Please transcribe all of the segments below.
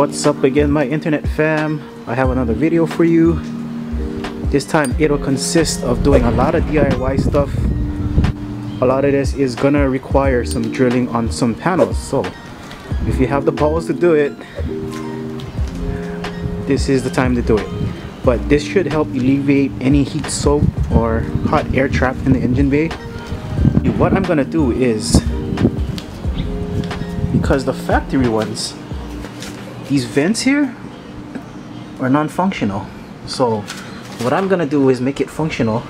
What's up again, my internet fam? I have another video for you. This time it'll consist of doing a lot of DIY stuff. A lot of this is gonna require some drilling on some panels, so if you have the balls to do it, this is the time to do it. But this should help alleviate any heat soak or hot air trapped in the engine bay. What I'm gonna do is, because the factory ones, these vents here are non-functional, so what I'm gonna do is make it functional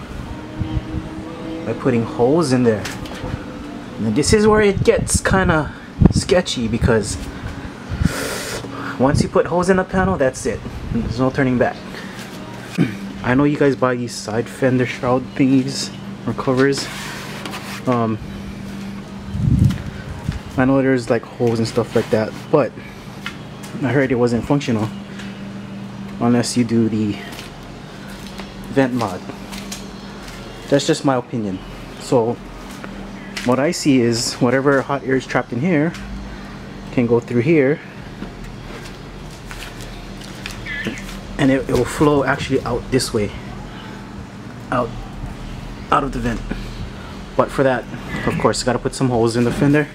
by putting holes in there. And this is where it gets kind of sketchy, because once you put holes in the panel, that's it. There's no turning back. I know you guys buy these side fender shroud thingies or covers. I know there's like holes and stuff like that, but I heard it wasn't functional unless you do the vent mod. That's just my opinion. So what I see is whatever hot air is trapped in here can go through here, and it will flow actually out this way, out of the vent. But for that, of course, gotta put some holes in the fender.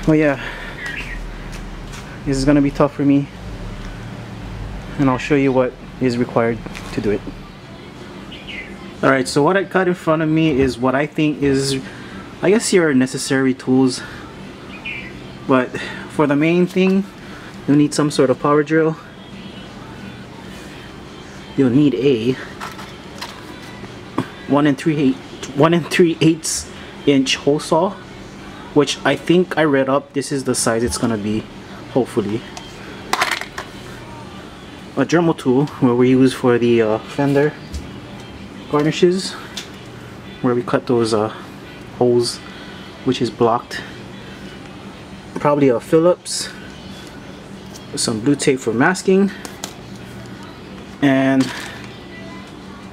Well, yeah, this is gonna be tough for me, and I'll show you what is required to do it. Alright, so what I got in front of me is what I think is, I guess, your necessary tools. But for the main thing, you'll need some sort of power drill. You'll need a 1 3/8 inch hole saw, which I think I read up, this is the size it's gonna be, hopefully. A Dremel tool, where we use for the fender garnishes, where we cut those holes which is blocked. Probably a Phillips, some blue tape for masking, and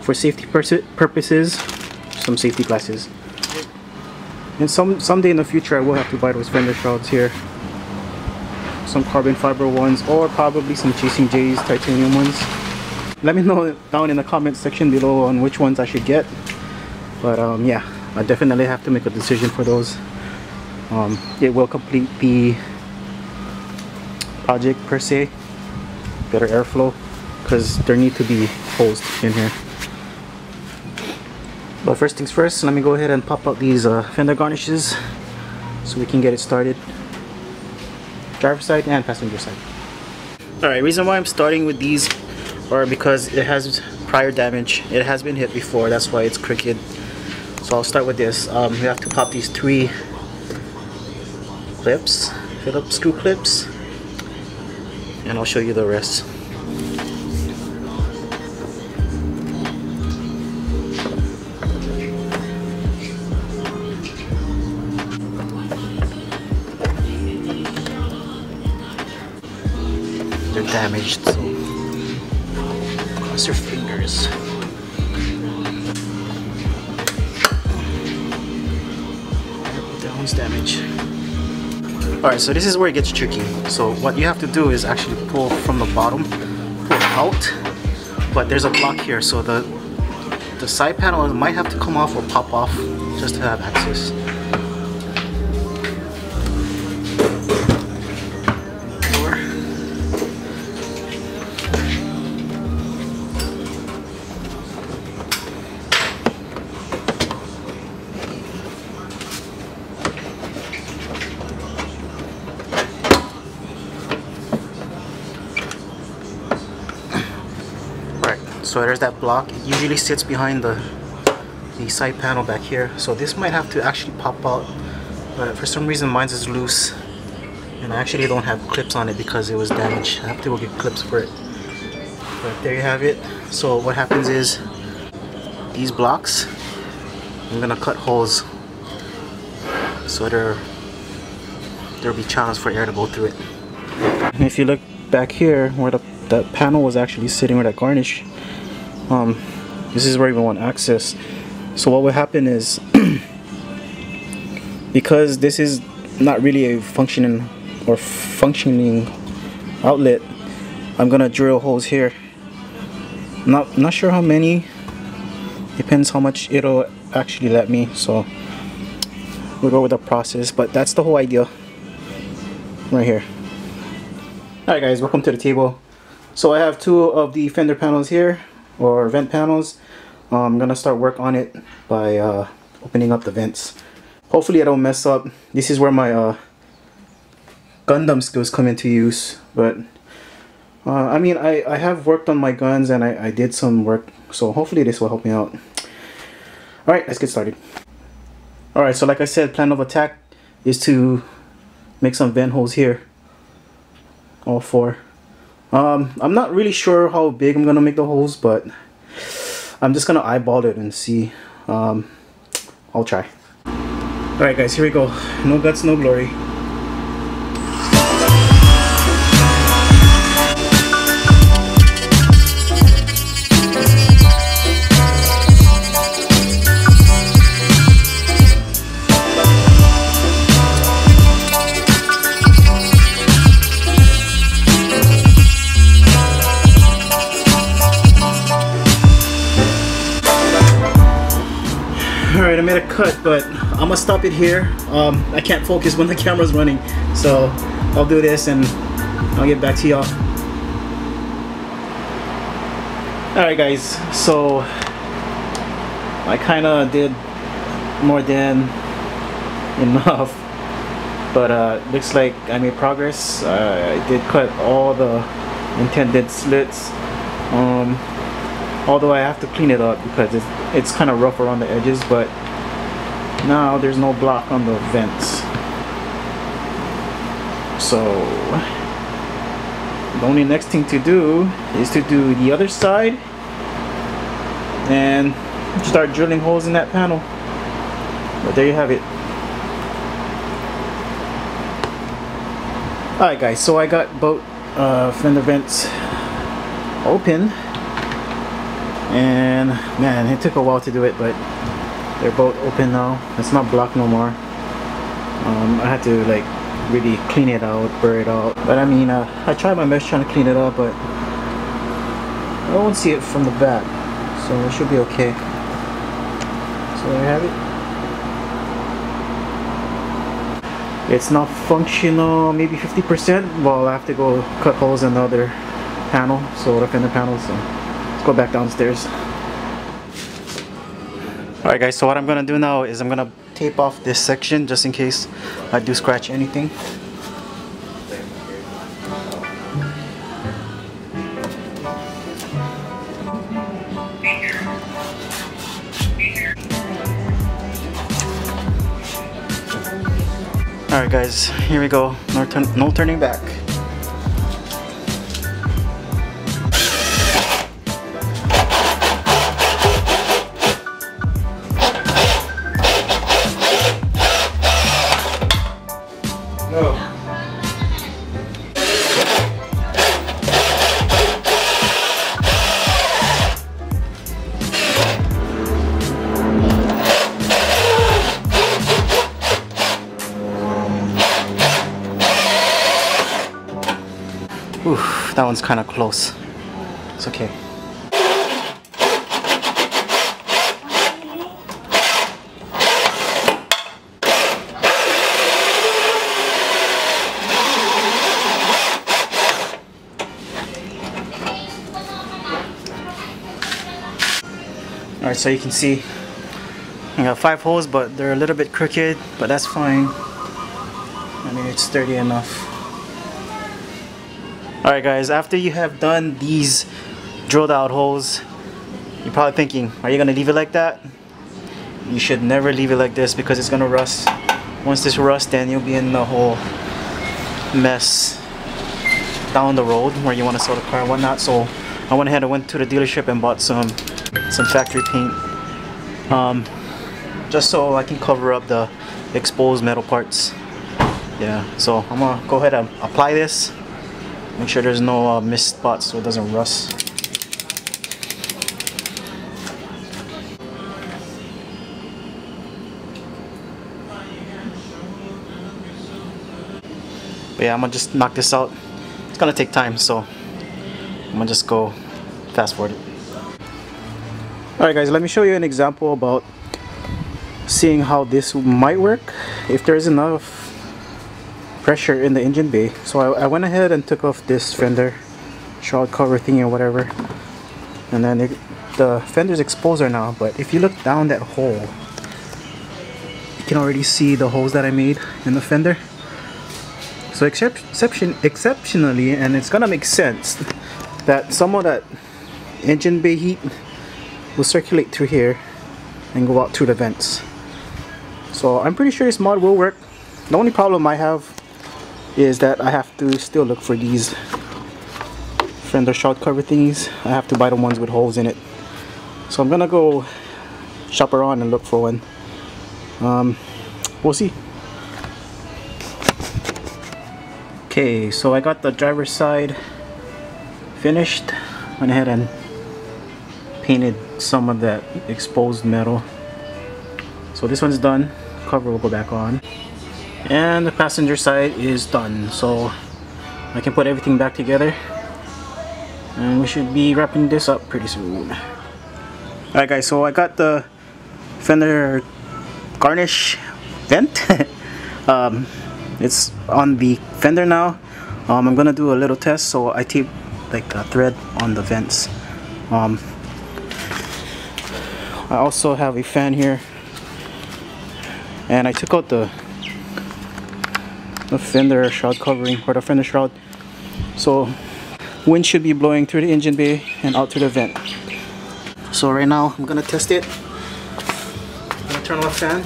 for safety purposes, some safety glasses. And someday in the future I will have to buy those fender shrouds here, some carbon fiber ones, or probably some Chasing J's titanium ones. Let me know down in the comment section below on which ones I should get. But yeah, I definitely have to make a decision for those. It will complete the project per se, better airflow, because there need to be holes in here. But first things first, let me go ahead and pop out these fender garnishes so we can get it started. Driver side and passenger side. Alright, reason why I'm starting with these are because it has prior damage. It has been hit before, that's why it's crooked. So I'll start with this. We have to pop these 3 clips, Phillips screw clips, and I'll show you the rest. They're damaged, so cross your fingers. That one's damaged. Alright, so this is where it gets tricky. So what you have to do is actually pull from the bottom, pull out, but there's a block here, so the side panel might have to come off or pop off just to have access. So there's that block. It usually sits behind the side panel back here. So this might have to actually pop out, but for some reason mine is loose, and I actually don't have clips on it because it was damaged. I have to go get clips for it. But there you have it. So what happens is, these blocks, I'm gonna cut holes so there'll be channels for air to go through it. And if you look back here where that panel was actually sitting with that garnish, this is where we want access. So what will happen is, because this is not really a functioning outlet, I'm gonna drill holes here. Not sure how many, depends how much it'll actually let me, so we'll go with the process, but that's the whole idea right here. Alright guys, welcome to the table. So I have two of the fender panels here, or vent panels. I'm gonna start work on it by opening up the vents. Hopefully I don't mess up. This is where my Gundam skills come into use, but I mean, I have worked on my guns and I did some work, so hopefully this will help me out. Alright, let's get started. Alright, so like I said, plan of attack is to make some vent holes here. All four. I'm not really sure how big I'm gonna make the holes, but I'm just gonna eyeball it and see. I'll try. Alright guys, here we go. No guts, no glory. Alright, I made a cut, but I'm gonna stop it here. I can't focus when the camera's running, so I'll do this and I'll get back to y'all. Alright guys, so I kinda did more than enough, but looks like I made progress. I did cut all the intended slits. Although I have to clean it up because it's kind of rough around the edges, but now there's no block on the vents. So the only next thing to do is to do the other side and start drilling holes in that panel. But there you have it. Alright guys, so I got both fender vents open. And man, it took a while to do it, but they're both open now. It's not blocked no more. I had to like really clean it out, burr it out. But I mean, I tried my best trying to clean it up, but I won't see it from the back, so it should be okay. So there you have it. It's not functional, maybe 50%. Well, I have to go cut holes in the other panel, so the fender panel. So let's go back downstairs. Alright guys, so what I'm gonna do now is I'm gonna tape off this section just in case I do scratch anything. Alright guys, here we go. No turning back. Oof, that one's kind of close. It's okay. Alright, so you can see I got 5 holes, but they're a little bit crooked, but that's fine. I mean, it's sturdy enough. Alright guys, after you have done these drilled out holes, you're probably thinking, are you going to leave it like that? You should never leave it like this because it's going to rust. Once this rusts, then you'll be in the whole mess down the road where you want to sell the car and whatnot. So I went ahead and went to the dealership and bought some factory paint, just so I can cover up the exposed metal parts. Yeah, so I'm going to go ahead and apply this. Make sure there's no mist spots so it doesn't rust. But yeah, I'm gonna just knock this out it's gonna take time, so I'm gonna just go fast forward it. Alright guys, let me show you an example about seeing how this might work if there's enough pressure in the engine bay. So I went ahead and took off this fender shroud cover thingy or whatever, and then the fender's exposed right now, but if you look down that hole, you can already see the holes that I made in the fender. So exceptionally, and it's gonna make sense that some of that engine bay heat will circulate through here and go out through the vents. So I'm pretty sure this mod will work. The only problem I have is that I have to still look for these fender shroud cover thingies. I have to buy the ones with holes in it. So I'm gonna go shop around and look for one. We'll see. Okay, so I got the driver's side finished. Went ahead and painted some of that exposed metal. So this one's done. Cover will go back on. And the passenger side is done. So I can put everything back together. And we should be wrapping this up pretty soon. Alright guys, so I got the fender garnish vent. It's on the fender now. I'm gonna do a little test, so I taped like a thread on the vents. I also have a fan here, and I took out the fender shroud covering, or the fender shroud, so wind should be blowing through the engine bay and out through the vent. So right now I'm gonna test it. I'm gonna turn on the fan.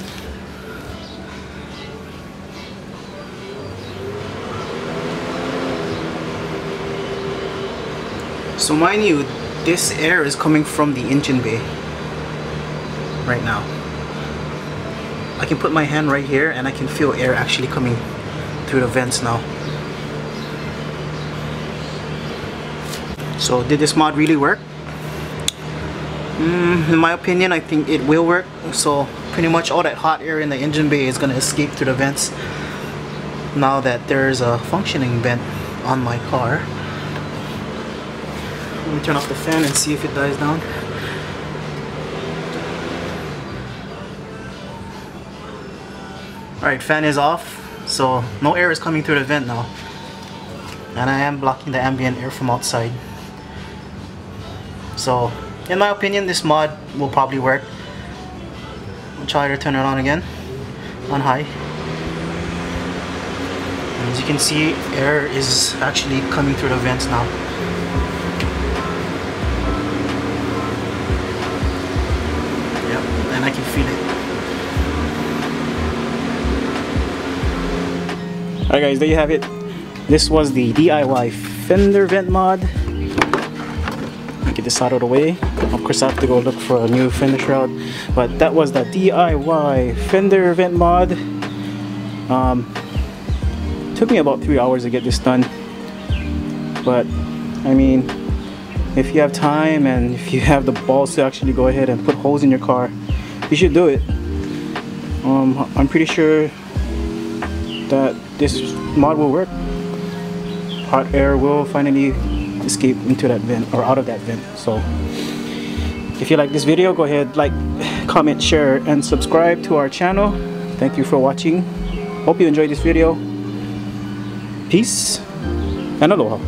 So mind you, this air is coming from the engine bay right now. I can put my hand right here and I can feel air actually coming through the vents now. So did this mod really work? In my opinion, I think it will work. So pretty much all that hot air in the engine bay is going to escape through the vents now that there's a functioning vent on my car. Let me turn off the fan and see if it dies down. Alright, fan is off, so no air is coming through the vent now. And I am blocking the ambient air from outside. So, in my opinion, this mod will probably work. I'll try to turn it on again, on high. And as you can see, air is actually coming through the vents now. And I can feel it. Alright guys, there you have it. This was the DIY fender vent mod. Get this out of the way. Of course I have to go look for a new fender shroud. But that was the DIY fender vent mod. Took me about 3 hours to get this done. But I mean, if you have time and if you have the balls to actually go ahead and put holes in your car, you should do it. I'm pretty sure that this mod will work. Hot air will finally escape into that vent, or out of that vent. So if you like this video, go ahead, like, comment, share, and subscribe to our channel. Thank you for watching. Hope you enjoyed this video. Peace and aloha.